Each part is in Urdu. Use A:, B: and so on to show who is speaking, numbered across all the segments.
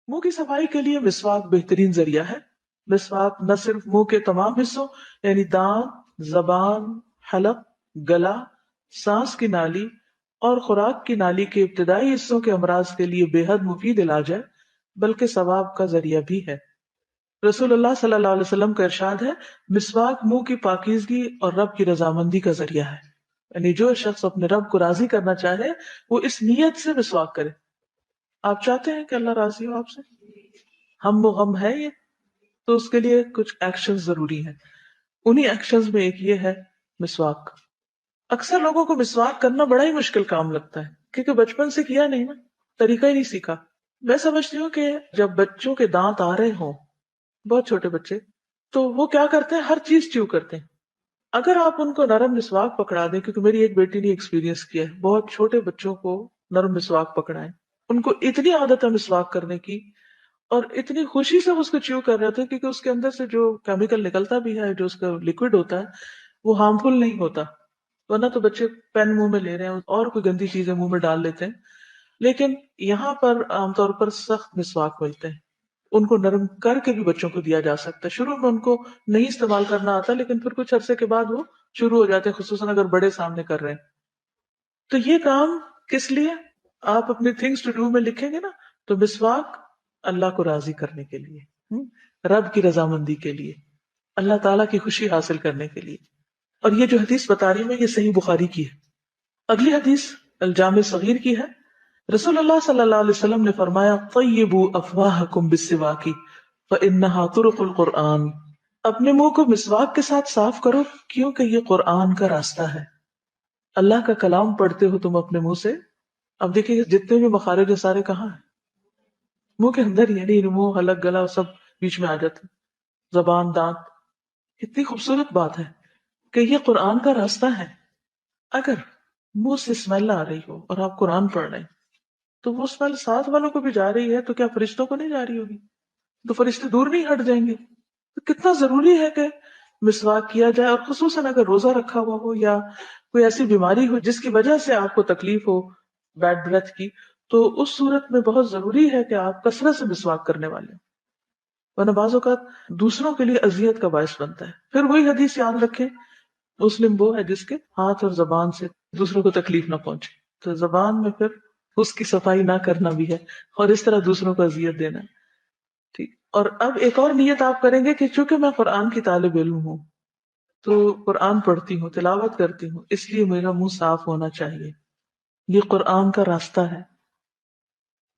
A: منہ کی صفائی کے لیے مسواک بہترین ذریعہ ہے۔ مسواک نہ صرف منہ کے تمام حصوں یعنی دانت، زبان، حلق، گلا، سانس کی نالی اور خوراک کی نالی کے ابتدائی حصوں کے امراض کے لیے بے حد مفید علاج ہے، بلکہ ثواب کا ذریعہ بھی ہے۔ رسول اللہ صلی اللہ علیہ وسلم کا ارشاد ہے، مسواک منہ کی پاکیزگی اور رب کی رضامندی کا ذریعہ ہے۔ یعنی جو شخص اپنے رب کو راضی کرنا چاہے وہ اس نیت سے مسواک کرے۔ آپ چاہتے ہیں کہ اللہ راضی ہو آپ سے؟ ہم و غم ہے یہ، تو اس کے لیے کچھ ایکشن ضروری ہیں۔ انہی ایکشنز میں ایک یہ ہے مسواک۔ اکثر لوگوں کو مسواک کرنا بڑا ہی مشکل کام لگتا ہے کیونکہ بچپن سے کیا نہیں نا، طریقہ ہی نہیں سیکھا۔ میں سمجھتی ہوں کہ جب بچوں کے دانت آ رہے ہوں، بہت چھوٹے بچے، تو وہ کیا کرتے ہیں، ہر چیز چیو کرتے ہیں۔ اگر آپ ان کو نرم مسواک پکڑا دیں، کیونکہ میری ایک بیٹی نے ایکسپیرینس کیا ہے، بہت چھوٹے بچوں کو نرم مسواک پکڑائیں، ان کو اتنی عادت ہے مسواک کرنے کی اور اتنی خوشی سے وہ اس کو چیو کر رہے ہوتے ہیں کیونکہ اس کے اندر سے جو کیمیکل نکلتا بھی ہے، جو اس کا لکوڈ ہوتا ہے، وہ ہارمفل نہیں ہوتا۔ ورنہ تو بچے پین منہ میں لے رہے ہیں اور کوئی گندی چیزیں منہ میں ڈال لیتے ہیں، لیکن یہاں پر عام طور پر سخت مسواک ملتے ہیں، ان کو نرم کر کے بھی بچوں کو دیا جا سکتا ہے۔ شروع میں ان کو نہیں استعمال کرنا آتا، لیکن پھر کچھ عرصے کے بعد وہ شروع ہو جاتے ہیں، خصوصاً اگر بڑے سامنے کر رہے ہیں۔ تو یہ کام کس لیے؟ آپ اپنے تھنگس ٹو ڈو میں لکھیں گے نا، تو مسواک اللہ کو راضی کرنے کے لیے، رب کی رضامندی کے لیے، اللہ تعالیٰ کی خوشی حاصل کرنے کے لیے۔ اور یہ جو حدیث بتا رہی میں، یہ صحیح بخاری کی ہے۔ اگلی حدیث الجامع صغیر کی ہے۔ رسول اللہ صلی اللہ علیہ وسلم نے فرمایا، طیبوا افواہکم بالسواک فانہا طرق القرآن۔ اپنے منہ کو مسواک کے ساتھ صاف کرو کیونکہ یہ قرآن کا راستہ ہے۔ اللہ کا کلام پڑھتے ہو تم اپنے منہ سے، اب دیکھیے جتنے بھی مخارج ہیں سارے کہاں ہیں؟ منہ کے اندر ہی، یعنی منہ، حلق، گلا سب بیچ میں آ جاتے ہیں، زبان، دانت۔ اتنی خوبصورت بات ہے کہ یہ قرآن کا راستہ ہے۔ اگر منہ سے اسمیل آ رہی ہو اور آپ قرآن پڑھ رہے ہیں تو وہ اسمیل ساتھ والوں کو بھی جا رہی ہے، تو کیا فرشتوں کو نہیں جا رہی ہوگی؟ تو فرشتے دور نہیں ہٹ جائیں گے؟ تو کتنا ضروری ہے کہ مسواک کیا جائے، اور خصوصاً اگر روزہ رکھا ہوا ہو یا کوئی ایسی بیماری ہو جس کی وجہ سے آپ کو تکلیف ہو بیڈ بریتھ کی، تو اس صورت میں بہت ضروری ہے کہ آپ کثرت سے مسواک کرنے والے ہوں، ورنہ بعض اوقات دوسروں کے لیے اذیت کا باعث بنتا ہے۔ پھر وہی حدیث یاد رکھیں، مسلم وہ ہے جس کے ہاتھ اور زبان سے دوسروں کو تکلیف نہ پہنچے، تو زبان میں پھر اس کی صفائی نہ کرنا بھی ہے، اور اس طرح دوسروں کو اذیت دینا ہے۔ ٹھیک، اور اب ایک اور نیت آپ کریں گے کہ چونکہ میں قرآن کی طالب علم ہوں، تو قرآن پڑھتی ہوں، تلاوت کرتی ہوں، اس لیے میرا منہ صاف ہونا چاہیے، یہ قرآن کا راستہ ہے۔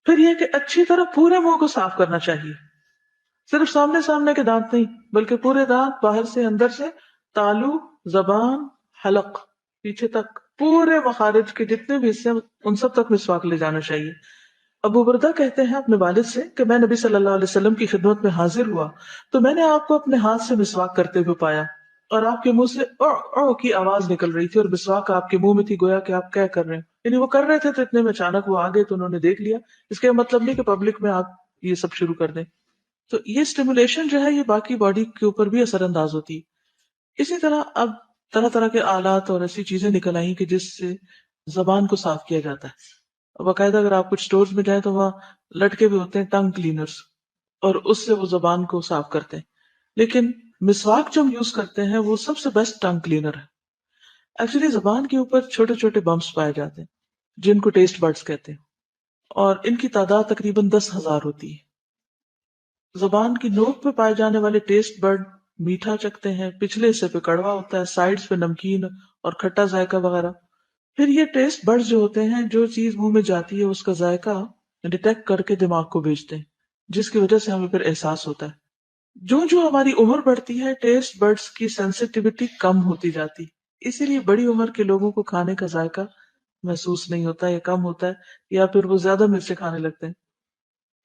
A: پھر یہ کہ اچھی طرح پورے منہ کو صاف کرنا چاہیے، صرف سامنے سامنے کے دانت نہیں بلکہ پورے دانت، باہر سے اندر سے، تالو، زبان، حلق، پیچھے تک، پورے مخارج کے جتنے بھی حصے ہیں ان سب تک مسواک لے جانا چاہیے۔ ابو بردہ کہتے ہیں اپنے والد سے کہ میں نبی صلی اللہ علیہ وسلم کی خدمت میں حاضر ہوا تو میں نے آپ کو اپنے ہاتھ سے مسواک کرتے ہوئے پایا، اور آپ کے منہ سے او او کی آواز نکل رہی تھی اور مسواک آپ کے منہ میں تھی، گویا کہ آپ کیا کر رہے ہیں، یعنی وہ کر رہے تھے تو اتنے میں اچانک وہ آگے تو انہوں نے دیکھ لیا۔ اس کا مطلب نہیں کہ پبلک میں آپ یہ سب شروع کر دیں۔ تو یہ سٹیمولیشن جو ہے یہ باقی باڈی کے اوپر بھی اثر انداز ہوتی ہے۔ اسی طرح اب طرح طرح کے آلات اور ایسی چیزیں نکل آئی کہ جس سے زبان کو صاف کیا جاتا ہے۔ باقاعدہ اگر آپ کچھ سٹورز میں جائیں تو وہاں لٹکے بھی ہوتے ہیں ٹنگ کلینرز، اور اس سے وہ زبان کو صاف کرتے ہیں، لیکن مسواک جو ہم یوز کرتے ہیں وہ سب سے بیسٹ ٹنگ کلینر ہے۔ ایکچولی زبان کے اوپر چھوٹے چھوٹے بمپس پائے جاتے ہیں جن کو ٹیسٹ برڈز کہتے ہیں، اور ان کی تعداد تقریباً 10,000 ہوتی ہے۔ زبان کی نوک پہ پائے جانے والے ٹیسٹ برڈ میٹھا چکھتے ہیں، پچھلے حصے پہ کڑوا ہوتا ہے، سائڈز پہ نمکین اور کھٹا ذائقہ وغیرہ۔ پھر یہ ٹیسٹ برڈ جو ہوتے ہیں، جو چیز منہ میں جاتی ہے اس کا ذائقہ ڈیٹیکٹ کر کے دماغ کو بھیجتے ہیں، جس کی وجہ سے ہمیں پھر احساس ہوتا ہے۔ جو جو ہماری عمر بڑھتی ہے ٹیسٹ برڈز کی سینسٹیوٹی کم ہوتی جاتی، اسی لیے بڑی عمر کے لوگوں کو کھانے کا ذائقہ محسوس نہیں ہوتا یا کم ہوتا ہے، یا پھر وہ زیادہ مرچیں کھانے لگتے ہیں۔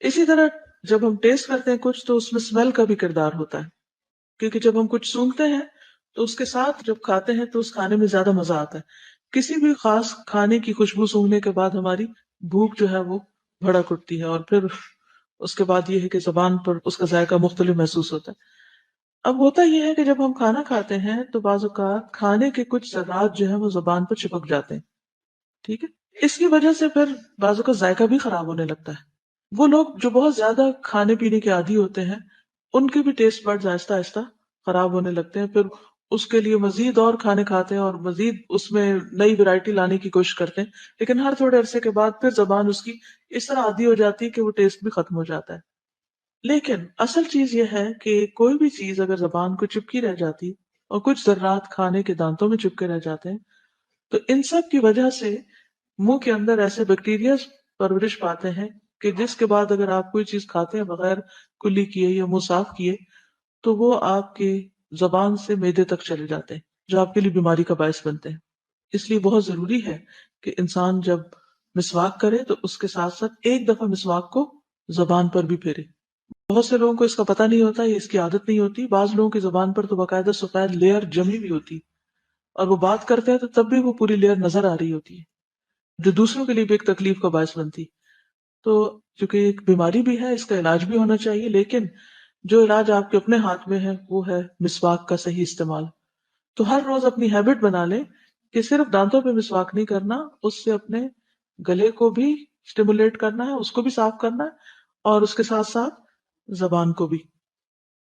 A: اسی طرح جب ہم ٹیسٹ کرتے ہیں کچھ تو اس میں اسمیل کا بھی کردار ہوتا ہے، کیونکہ جب ہم کچھ سونگھتے ہیں تو اس کے ساتھ جب کھاتے ہیں تو اس کھانے میں زیادہ مزہ آتا ہے۔ کسی بھی خاص کھانے کی خوشبو سونگھنے کے بعد ہماری بھوک جو ہے وہ بھڑک اٹھتی ہے، اور پھر اس کے بعد یہ ہے کہ زبان پر اس کا ذائقہ مختلف محسوس ہوتا ہے۔ اب ہوتا یہ ہے کہ جب ہم کھانا کھاتے ہیں تو بعض اوقات کھانے کے کچھ ذرات جو ہے وہ زبان پر چپک جاتے ہیں، ٹھیک ہے، اس کی وجہ سے پھر بعض اوقات ذائقہ بھی خراب ہونے لگتا ہے۔ وہ لوگ جو بہت زیادہ کھانے پینے کے عادی ہوتے ہیں، ان کے بھی ٹیسٹ برڈز آہستہ آہستہ خراب ہونے لگتے ہیں، پھر اس کے لیے مزید اور کھانے کھاتے ہیں اور مزید اس میں نئی ویرائٹی لانے کی کوشش کرتے ہیں، لیکن ہر تھوڑے عرصے کے بعد پھر زبان اس کی اس طرح عادی ہو جاتی ہے کہ وہ ٹیسٹ بھی ختم ہو جاتا ہے۔ لیکن اصل چیز یہ ہے کہ کوئی بھی چیز اگر زبان کو چپکی رہ جاتی اور کچھ ذرات کھانے کے دانتوں میں چپکے رہ جاتے ہیں، تو ان سب کی وجہ سے منہ کے اندر ایسے بیکٹیریا پرورش پاتے ہیں کہ جس کے بعد اگر آپ کوئی چیز کھاتے ہیں بغیر کلی کیے یا منہ صاف کیے، تو وہ آپ کی زبان سے معدے تک چلے جاتے ہیں، جو آپ کے لیے بیماری کا باعث بنتے ہیں۔ اس لیے بہت ضروری ہے کہ انسان جب مسواک کرے تو اس کے ساتھ ساتھ ایک دفعہ مسواک کو زبان پر بھی پھیرے۔ بہت سے لوگوں کو اس کا پتہ نہیں ہوتا، یہ اس کی عادت نہیں ہوتی، بعض لوگوں کی زبان پر تو باقاعدہ سفید لیئر جمی ہوئی ہوتی، اور وہ بات کرتے ہیں تو تب بھی وہ پوری لیئر نظر آ رہی ہوتی ہے، جو دوسروں کے لیے بھی ایک تکلیف کا باعث بنتی۔ تو چونکہ ایک بیماری بھی ہے، اس کا علاج بھی ہونا چاہیے، لیکن جو علاج آپ کے اپنے ہاتھ میں ہے وہ ہے مسواک کا صحیح استعمال۔ تو ہر روز اپنی ہیبٹ بنا لیں کہ صرف دانتوں پہ مسواک نہیں کرنا، اس سے اپنے گلے کو بھی اسٹیمولیٹ کرنا ہے، اس کو بھی صاف کرنا ہے، اور اس کے ساتھ ساتھ زبان کو بھی۔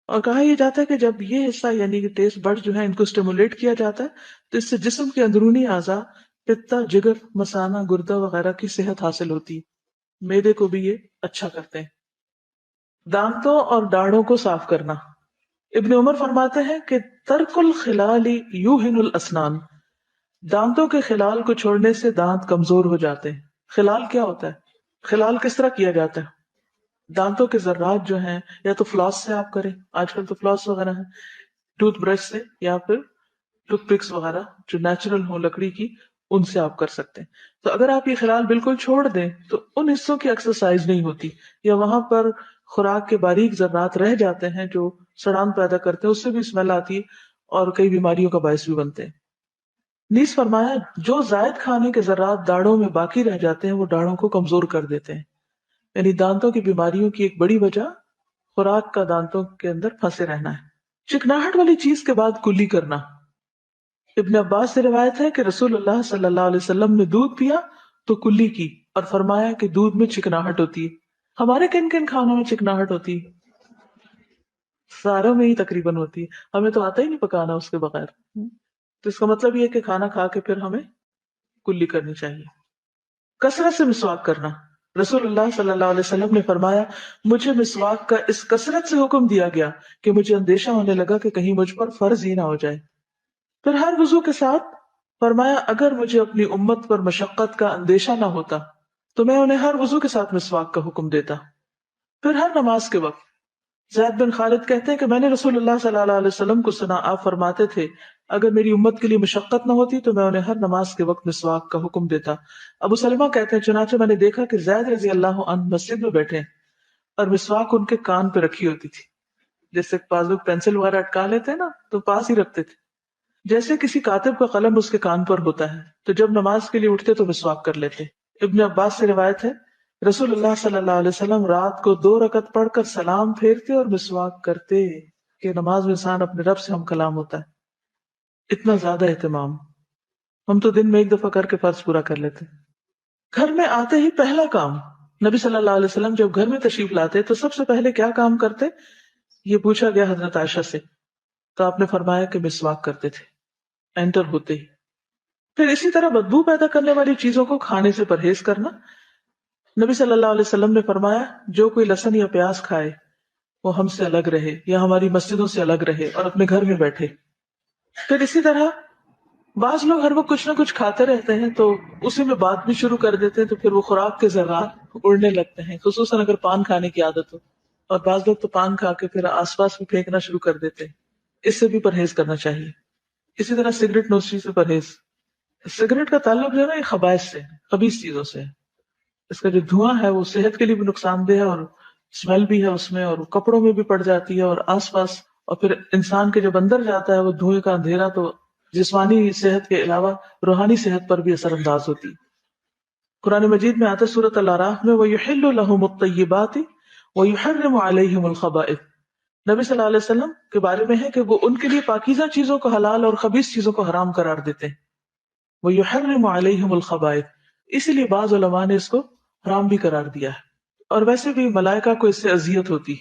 A: اور کہا یہ جاتا ہے کہ جب یہ حصہ یعنی کہ ٹیسٹ بڈ جو ہے ان کو اسٹیمولیٹ کیا جاتا ہے تو اس سے جسم کے اندرونی اعضاء پتا، جگر، مثانہ، گردہ وغیرہ کی صحت حاصل ہوتی ہے، معدے کو بھی یہ اچھا کرتے ہیں۔ دانتوں اور داڑھوں کو صاف کرنا، ابن عمر فرماتے ہیں کہ ترک الخلال یوہن الاسنان، دانتوں کے خلال کو چھوڑنے سے دانت کمزور ہو جاتے ہیں۔ خلال کیا ہوتا ہے؟ خلال کس طرح کیا جاتا ہے؟ دانتوں کے ذرات جو ہیں یا تو فلاس سے آپ کریں، آج کل تو فلاس وغیرہ ہے، ٹوتھ برش سے، یا پھر ٹوتھ پکس وغیرہ جو نیچرل ہو لکڑی کی، ان سے آپ کر سکتے ہیں۔ تو اگر آپ یہ خلال بالکل چھوڑ دیں تو ان حصوں کی ایکسرسائز نہیں ہوتی، یا وہاں پر خوراک کے باریک ذرات رہ جاتے ہیں جو سڑان پیدا کرتے ہیں، اس سے بھی اسمیل آتی ہے اور کئی بیماریوں کا باعث بھی بنتے ہیں۔ نیز فرمایا جو زائد کھانے کے ذرات داڑھوں میں باقی رہ جاتے ہیں وہ داڑھوں کو کمزور کر دیتے ہیں، یعنی دانتوں کی بیماریوں کی ایک بڑی وجہ خوراک کا دانتوں کے اندر پھنسے رہنا ہے۔ چکناہٹ والی چیز کے بعد کلی کرنا، ابن عباس سے روایت ہے کہ رسول اللہ صلی اللہ علیہ وسلم نے دودھ پیا تو کلی کی اور فرمایا کہ دودھ میں چکناہٹ ہوتی ہے۔ ہمارے کن کن کھانوں میں چکناہٹ ہوتی ہے؟ ساروں میں ہی تقریباً ہوتی ہے، ہمیں تو آتا ہی نہیں پکانا اس کے بغیر۔ تو اس کا مطلب یہ ہے کہ کھانا کھا کے پھر ہمیں کلی کرنی چاہیے۔ کثرت سے مسواک کرنا، رسول اللہ صلی اللہ علیہ وسلم نے فرمایا مجھے مسواک کا اس کثرت سے حکم دیا گیا کہ مجھے اندیشہ ہونے لگا کہ کہیں مجھ پر فرض ہی نہ ہو جائے۔ پھر ہر وضو کے ساتھ فرمایا اگر مجھے اپنی امت پر مشقت کا اندیشہ نہ ہوتا تو میں انہیں ہر وضو کے ساتھ مسواک کا حکم دیتا۔ پھر ہر نماز کے وقت، زید بن خالد کہتے ہیں کہ میں نے رسول اللہ صلی اللہ علیہ وسلم کو سنا، آپ فرماتے تھے اگر میری امت کے لیے مشقت نہ ہوتی تو میں انہیں ہر نماز کے وقت مسواک کا حکم دیتا۔ ابو سلمہ کہتے ہیں چنانچہ میں نے دیکھا کہ زید رضی اللہ عنہ مسجد میں بیٹھے ہیں اور مسواک ان کے کان پہ رکھی ہوتی تھی، جیسے بعض لوگ پینسل وغیرہ اٹکا لیتے ہیں نا تو پاس ہی رکھتے تھے، جیسے کسی کاتب کا قلم اس کے کان پر ہوتا ہے، تو جب نماز کے لیے اٹھتے تو مسواک کر لیتے۔ ابن عباس سے روایت ہے رسول اللہ صلی اللہ علیہ وسلم رات کو 2 رکعت پڑھ کر سلام پھیرتے اور مسواک کرتے، کہ نماز میں انسان اپنے رب سے ہم کلام ہوتا ہے۔ اتنا زیادہ اہتمام، ہم تو دن میں ایک دفعہ کر کے فرض پورا کر لیتے۔ گھر میں آتے ہی پہلا کام، نبی صلی اللہ علیہ وسلم جب گھر میں تشریف لاتے تو سب سے پہلے کیا کام کرتے؟ یہ پوچھا گیا حضرت عائشہ سے، تو آپ نے فرمایا کہ مسواک کرتے تھے انٹر ہوتے ہی۔ پھر اسی طرح بدبو پیدا کرنے والی چیزوں کو کھانے سے پرہیز کرنا، نبی صلی اللہ علیہ وسلم نے فرمایا جو کوئی لہسن یا پیاز کھائے وہ ہم سے الگ رہے یا ہماری مسجدوں سے الگ رہے اور اپنے گھر میں بیٹھے۔ پھر اسی طرح بعض لوگ ہر وقت کچھ نہ کچھ کھاتے رہتے ہیں تو اسی میں بات بھی شروع کر دیتے ہیں، تو پھر وہ خوراک کے ذرات اڑنے لگتے ہیں، خصوصاً اگر پان کھانے کی عادت ہو، اور بعض لوگ تو پان کھا کے پھر آس پاس بھی پھینکنا شروع کر دیتے ہیں۔ اس سے بھی پرہیز کرنا چاہیے۔ اسی طرح سگریٹ نوشی سے پرہیز، سگریٹ کا تعلق جو ہے نا یہ خبائث سے، خبیث چیزوں سے، اس کا جو دھواں ہے وہ صحت کے لیے بھی نقصان دہ ہے، اور اسمیل بھی ہے اس میں، اور کپڑوں میں بھی پڑ جاتی ہے اور آس پاس، اور پھر انسان کے جب اندر جاتا ہے وہ دھوئیں کا اندھیرا تو جسمانی صحت کے علاوہ روحانی صحت پر بھی اثر انداز ہوتی۔ قرآن مجید میں آتا ہے سورۃ الاعراف میں وَيُحِلُّ لَهُمُ الطَّيِّبَاتِ وَيُحَرِّمُ عَلَيْهِمُ الْخَبَائِثَ، نبی صلی اللہ علیہ وسلم کے بارے میں ہے کہ وہ ان کے لیے پاکیزہ چیزوں کو حلال اور خبیث چیزوں کو حرام قرار دیتے ہیں۔ وَيُحَرِّمُ عَلَيْهِمُ الْخَبَائِثَ، اسی لیے بعض علماء نے اس کو حرام بھی قرار دیا ہے۔ اور ویسے بھی ملائکہ کو اس سے اذیت ہوتی،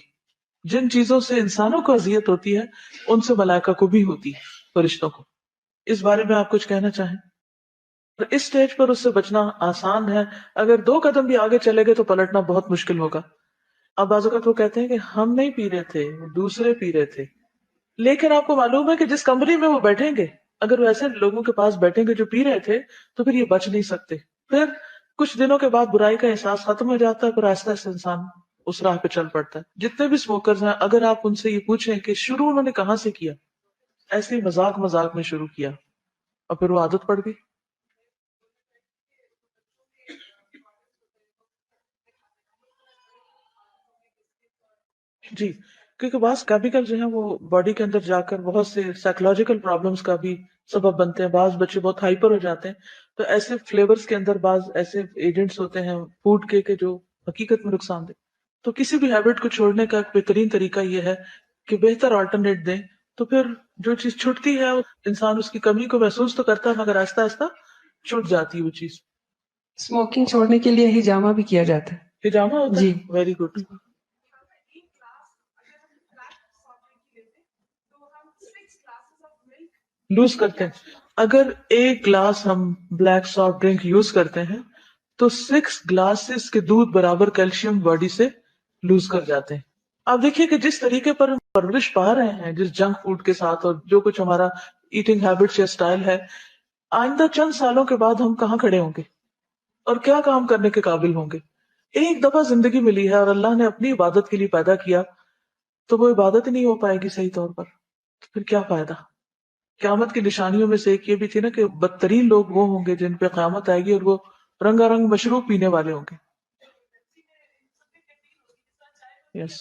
A: جن چیزوں سے انسانوں کو اذیت ہوتی ہے ان سے ملائکہ کو بھی ہوتی، فرشتوں کو. اس بارے میں آپ کچھ کہنا چاہیں؟ اس سٹیج پر اس سے بچنا آسان ہے، اگر 2 قدم بھی آگے چلے گئے تو پلٹنا بہت مشکل ہوگا. اب بعض اوقات وہ کہتے ہیں کہ ہم نہیں پی رہے تھے، دوسرے پی رہے تھے، لیکن آپ کو معلوم ہے کہ جس کمرے میں وہ بیٹھیں گے، اگر وہ ایسے لوگوں کے پاس بیٹھیں گے جو پی رہے تھے تو پھر یہ بچ نہیں سکتے. پھر کچھ دنوں کے بعد برائی کا احساس ختم ہو جاتا ہے، پھر آہستہ آہستہ انسان اس راہ پہ چل پڑتا ہے. جتنے بھی اسموکرز ہیں اگر آپ ان سے یہ پوچھیں کہ شروع انہوں نے کہاں سے کیا، ایسے ہی مذاق مذاق میں شروع کیا اور پھر وہ عادت پڑ گئی. جی، کیونکہ بعض کیمیکل جو ہیں وہ باڈی کے اندر جا کر بہت سے سائیکولوجیکل پرابلمس کا بھی سبب بنتے ہیں. بعض بچے بہت ہائپر ہو جاتے ہیں، تو ایسے فلیورز کے اندر بعض ایسے ایجنٹس ہوتے ہیں فوڈ کے جو حقیقت میں نقصان دہ. تو کسی بھی ہیبٹ کو چھوڑنے کا ایک بہترین طریقہ یہ ہے کہ بہتر آلٹرنیٹ دیں، تو پھر جو چیز چھٹتی ہے انسان اس کی کمی کو محسوس تو کرتا ہے مگر آہستہ آہستہ چھٹ جاتی ہے وہ چیز.
B: اسموکنگ چھوڑنے کے لیے ہجامہ بھی کیا جاتا ہے.
A: ہجامہ ہوتا
B: جی.
A: ہے، ویری گڈ. لوز کرتے ہیں، اگر 1 گلاس ہم بلیک سافٹ ڈرنک یوز کرتے ہیں تو 6 گلاسز کے دودھ برابر کیلشیم باڈی سے لوز کر جاتے ہیں. آپ دیکھیے کہ جس طریقے پر ہم پرورش پا رہے ہیں جس جنک فوڈ کے ساتھ اور جو کچھ ہمارا ایٹنگ ہیبٹس یا سٹائل ہے، آئندہ چند سالوں کے بعد ہم کہاں کھڑے ہوں گے اور کیا کام کرنے کے قابل ہوں گے. ایک دفعہ زندگی ملی ہے اور اللہ نے اپنی عبادت کے لیے پیدا کیا تو وہ عبادت ہی نہیں ہو پائے گی صحیح طور پر، تو پھر کیا فائدہ. قیامت کی نشانیوں میں سے ایک یہ بھی تھی نا کہ بدترین لوگ وہ ہوں گے جن پہ قیامت آئے گی اور وہ رنگا رنگ مشروب پینے والے ہوں گے. یس،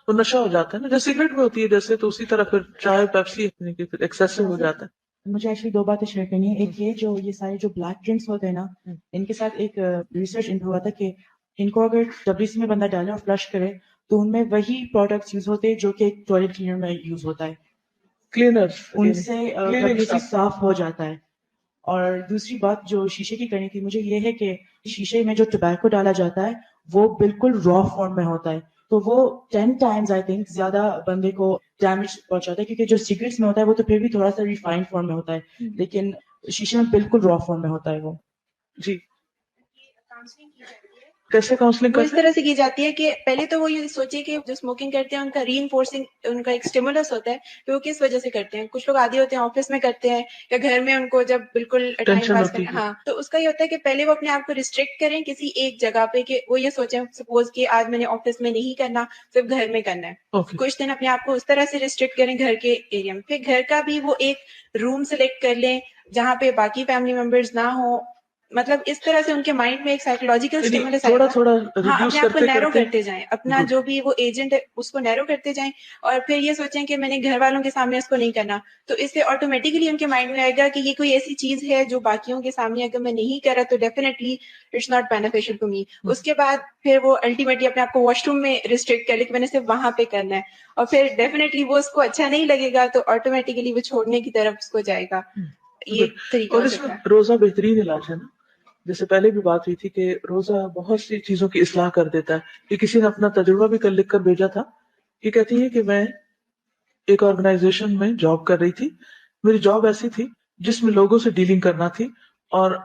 A: وہ نشہ ہو جاتا ہے نا، جیسے سگریٹ میں ہوتی ہے جیسے، تو اسی طرح پھر چائے پیپسی پھر ایکسیسو ہو جاتا ہے.
C: مجھے ایکچولی 2 باتیں شیئر کرنی ہے. ایک یہ سارے جو بلیک ڈرنکس ہوتے ہیں نا، ان کے ساتھ ایک ریسرچ ہوا تھا کہ ان کو اگر WC میں بندہ ڈالے اور فلش کرے تو ان میں وہی پروڈکٹس یوز ہوتے ہیں جو کہ ٹوائلٹ کلینر میں یوز ہوتا ہے.
A: کلینر
C: ان سے WC صاف ہو جاتا ہے. اور دوسری بات جو شیشے کی کرنی تھی مجھے یہ ہے کہ شیشے میں جو ٹبیکو ڈالا جاتا ہے وہ بالکل را فارم میں ہوتا ہے، تو وہ 10 ٹائمز آئی تھنک زیادہ بندے کو ڈیمیج پہنچاتا ہے، کیونکہ جو سگریٹس میں ہوتا ہے وہ تو پھر بھی تھوڑا سا ریفائنڈ فارم میں ہوتا ہے، لیکن شیشے میں بالکل را فارم میں ہوتا ہے وہ.
A: جی. کیسے کاؤنسلنگ
D: وہ اس
A: کرتے ہیں؟
D: طرح سے کی جاتی ہے کہ پہلے تو وہ یہ سوچے کہ جو اسموکنگ کرتے ہیں ان کا ری انفورسنگ، ان کا ایک اسٹیمولس ہوتا ہے کہ وہ کس وجہ سے کرتے ہیں. کچھ لوگ عادی ہوتے ہیں آفس میں کرتے ہیں یا گھر میں ان کو جب بالکل ٹائم
A: ٹینشن
D: پاس
A: ہوتی
D: کرنا.
A: ہے.
D: ہاں، تو اس کا یہ ہوتا ہے کہ پہلے وہ اپنے آپ کو ریسٹرکٹ کریں کسی ایک جگہ پہ، کہ وہ یہ سوچیں سپوز کہ آج میں نے آفس میں نہیں کرنا، صرف گھر میں کرنا ہے.
A: اوکے.
D: کچھ دن اپنے آپ کو اس طرح سے ریسٹرکٹ کریں گھر کے ایریا میں. پھر گھر کا بھی وہ ایک روم سلیکٹ کر لیں جہاں پہ باقی فیملی ممبرز نہ ہوں. مطلب اس طرح سے ان کے مائنڈ میں ایک سائیکولوجیکل اسٹیمولس آئے
A: تھوڑا
D: گا.
A: تھوڑا
D: ہاں،
A: ریڈیوس
D: اپنے آپ کو
A: کرتے
D: نیرو
A: کرتے.
D: کرتے جائیں، اپنا
A: Good.
D: جو بھی وہ ایجنٹ ہے اس کو نیرو کرتے جائیں، اور پھر یہ سوچیں کہ میں نے گھر والوں کے سامنے اس کو نہیں کرنا. تو اس سے آٹومیٹیکلی ان کے مائنڈ میں آئے گا کہ یہ کوئی ایسی چیز ہے جو باقیوں کے سامنے اگر میں نہیں کرا تو definitely it's not beneficial to me. اس کے بعد پھر وہ الٹیمیٹلی اپنے آپ کو واش روم میں ریسٹرکٹ کر لے کہ میں نے صرف وہاں پہ کرنا ہے، اور پھر ڈیفینیٹلی وہ اس کو اچھا نہیں لگے گا تو آٹومیٹیکلی وہ چھوڑنے کی طرف اس کو جائے گا. یہ
A: Good.
D: طریقہ
A: اور
D: ہو
A: اس
D: سکتا
A: میں
D: ہے.
A: روزہ بہترین علاج ہے نا، جیسے پہلے بھی بات ہوئی تھی کہ روزہ بہت سی چیزوں کی اصلاح کر دیتا ہے. یہ کسی نے اپنا تجربہ بھی کل لکھ کر بھیجا تھا. یہ کہتی ہے کہ میں ایک آرگنائزیشن میں جاب کر رہی تھی. میری جاب ایسی تھی جس میں لوگوں سے ڈیلنگ کرنا تھی، اور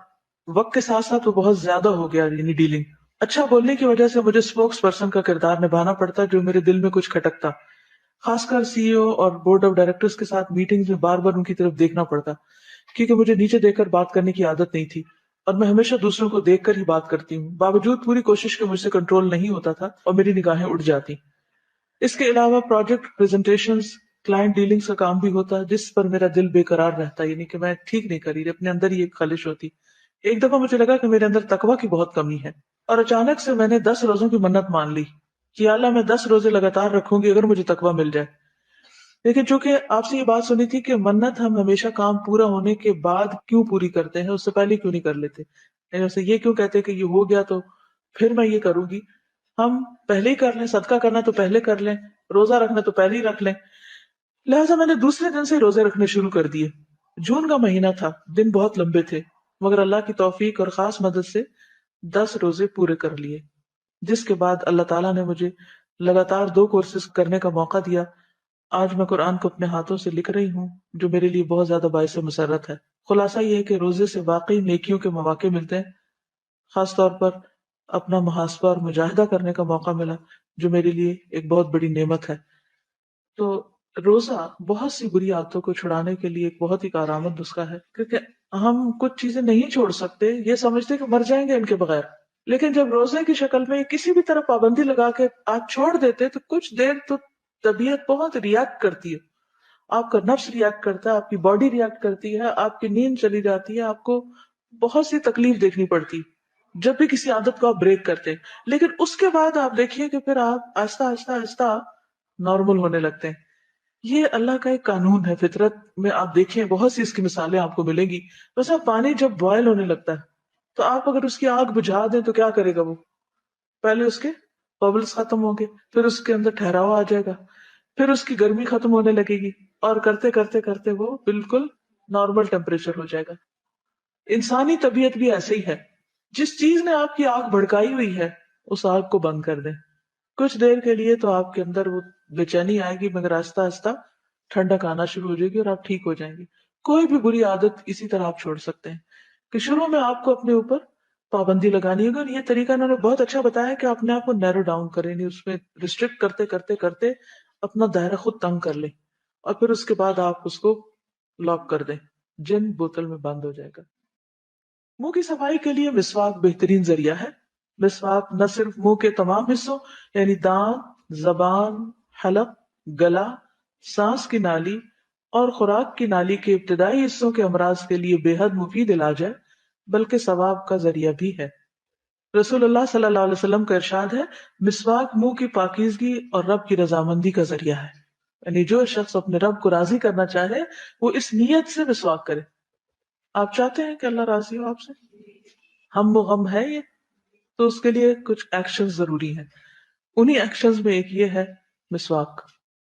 A: وقت کے ساتھ ساتھ وہ بہت زیادہ ہو گیا، یعنی ڈیلنگ. اچھا بولنے کی وجہ سے مجھے اسپوکس پرسن کا کردار نبھانا پڑتا جو میرے دل میں کچھ کھٹکتا، خاص کر CEO اور بورڈ آف ڈائریکٹرز کے ساتھ میٹنگ میں بار بار ان کی طرف دیکھنا پڑتا، کیونکہ مجھے نیچے دیکھ کر بات کرنے کی عادت نہیں تھی اور میں ہمیشہ دوسروں کو دیکھ کر ہی بات کرتی ہوں. باوجود پوری کوشش کے مجھ سے کنٹرول نہیں ہوتا تھا اور میری نگاہیں اٹھ جاتی. اس کے علاوہ پروجیکٹ پریزنٹیشنز، کلائنٹ ڈیلنگز کا کام بھی ہوتا ہے جس پر میرا دل بے قرار رہتا، یعنی کہ میں ٹھیک نہیں کر رہی، اپنے اندر ہی ایک خلش ہوتی. ایک دفعہ مجھے لگا کہ میرے اندر تقویٰ کی بہت کمی ہے، اور اچانک سے میں نے 10 روزوں کی منت مان لی کہ یا اللہ میں 10 روزے لگاتار رکھوں گی اگر مجھے تقویٰ مل جائے. لیکن چونکہ آپ سے یہ بات سنی تھی کہ منت ہم ہمیشہ کام پورا ہونے کے بعد کیوں پوری کرتے ہیں، اس سے پہلے کیوں نہیں کر لیتے، یعنی اسے یہ کیوں کہتے کہ یہ ہو گیا تو پھر میں یہ کروں گی. ہم پہلے ہی کر لیں، صدقہ کرنا تو پہلے کر لیں، روزہ رکھنا تو پہلے ہی رکھ لیں. لہٰذا میں نے دوسرے دن سے روزے رکھنے شروع کر دیے. جون کا مہینہ تھا، دن بہت لمبے تھے، مگر اللہ کی توفیق اور خاص مدد سے 10 روزے پورے کر لیے. جس کے بعد اللہ تعالیٰ نے مجھے لگاتار 2 کورسز کرنے کا موقع دیا. آج میں قرآن کو اپنے ہاتھوں سے لکھ رہی ہوں، جو میرے لیے بہت زیادہ باعث مسرت ہے. خلاصہ یہ ہے کہ روزے سے واقعی نیکیوں کے مواقع ملتے ہیں. خاص طور پر اپنا محاسبہ اور مجاہدہ کرنے کا موقع ملا، جو میرے لیے ایک بہت بڑی نعمت ہے. تو روزہ بہت سی بری عادتوں کو چھڑانے کے لیے ایک بہت ہی کارآمد نسخہ ہے، کیونکہ ہم کچھ چیزیں نہیں چھوڑ سکتے، یہ سمجھتے کہ مر جائیں گے ان کے بغیر. لیکن جب روزے کی شکل میں کسی بھی طرح پابندی لگا کے آپ چھوڑ دیتے تو کچھ دیر تو طبیعت بہت ریئیکٹ کرتی ہے، آپ کا نفس ریئیکٹ کرتا ہے، آپ کی باڈی ریئیکٹ کرتی ہے، آپ کی نیند چلی جاتی ہے، آپ کو بہت سی تکلیف دیکھنی پڑتی جب بھی کسی عادت کو آپ بریک کرتے ہیں. لیکن اس کے بعد آپ دیکھیے کہ پھر آپ آہستہ آہستہ آہستہ نارمل ہونے لگتے ہیں. یہ اللہ کا ایک قانون ہے فطرت میں. آپ دیکھیں بہت سی اس کی مثالیں آپ کو ملیں گی. ویسا پانی جب بوائل ہونے لگتا ہے تو آپ اگر اس کی آگ بجھا دیں تو کیا کرے گا وہ؟ پہلے اس کے ببلز ختم ہوں گے، پھر اس کے اندر ٹھہراؤ آ جائے گا، پھر اس کی گرمی ختم ہونے لگے گی، اور کرتے کرتے کرتے وہ بالکل نارمل ٹیمپریچر ہو جائے گا. انسانی طبیعت بھی ایسے ہی ہے. جس چیز نے آپ کی آگ بھڑکائی ہوئی ہے اس آگ کو بند کر دیں. کچھ دیر کے لیے تو آپ کے اندر وہ بے چینی آئے گی، مگر آہستہ آہستہ ٹھنڈک آنا شروع ہو جائے گی اور آپ ٹھیک ہو جائیں گے. کوئی بھی بری عادت اسی طرح آپ چھوڑ سکتے ہیں کہ شروع میں آپ کو اپنے اوپر پابندی لگانی ہوگی. اور یہ طریقہ انہوں نے بہت اچھا بتایا کہ اپنے آپ کو نیرو ڈاؤن کریں، نہیں اس میں ریسٹرکٹ کرتے کرتے کرتے اپنا دائرہ خود تنگ کر لیں، اور پھر اس کے بعد آپ اس کو لاک کر دیں. جن بوتل میں بند ہو جائے گا. منہ کی صفائی کے لیے مسواک بہترین ذریعہ ہے. مسواک نہ صرف منہ کے تمام حصوں یعنی دانت، زبان، حلق، گلا، سانس کی نالی اور خوراک کی نالی کے ابتدائی حصوں کے امراض کے لیے بے حد مفید علاج ہے، بلکہ ثواب کا ذریعہ بھی ہے. رسول اللہ صلی اللہ علیہ وسلم کا ارشاد ہے، مسواک منہ کی پاکیزگی اور رب کی رضامندی کا ذریعہ ہے. یعنی جو شخص اپنے رب کو راضی کرنا چاہے وہ اس نیت سے مسواک کرے. آپ چاہتے ہیں کہ اللہ راضی ہو آپ سے؟ ہم و غم ہے یہ، تو اس کے لیے کچھ ایکشن ضروری ہیں. انہی ایکشنز میں ایک یہ ہے مسواک.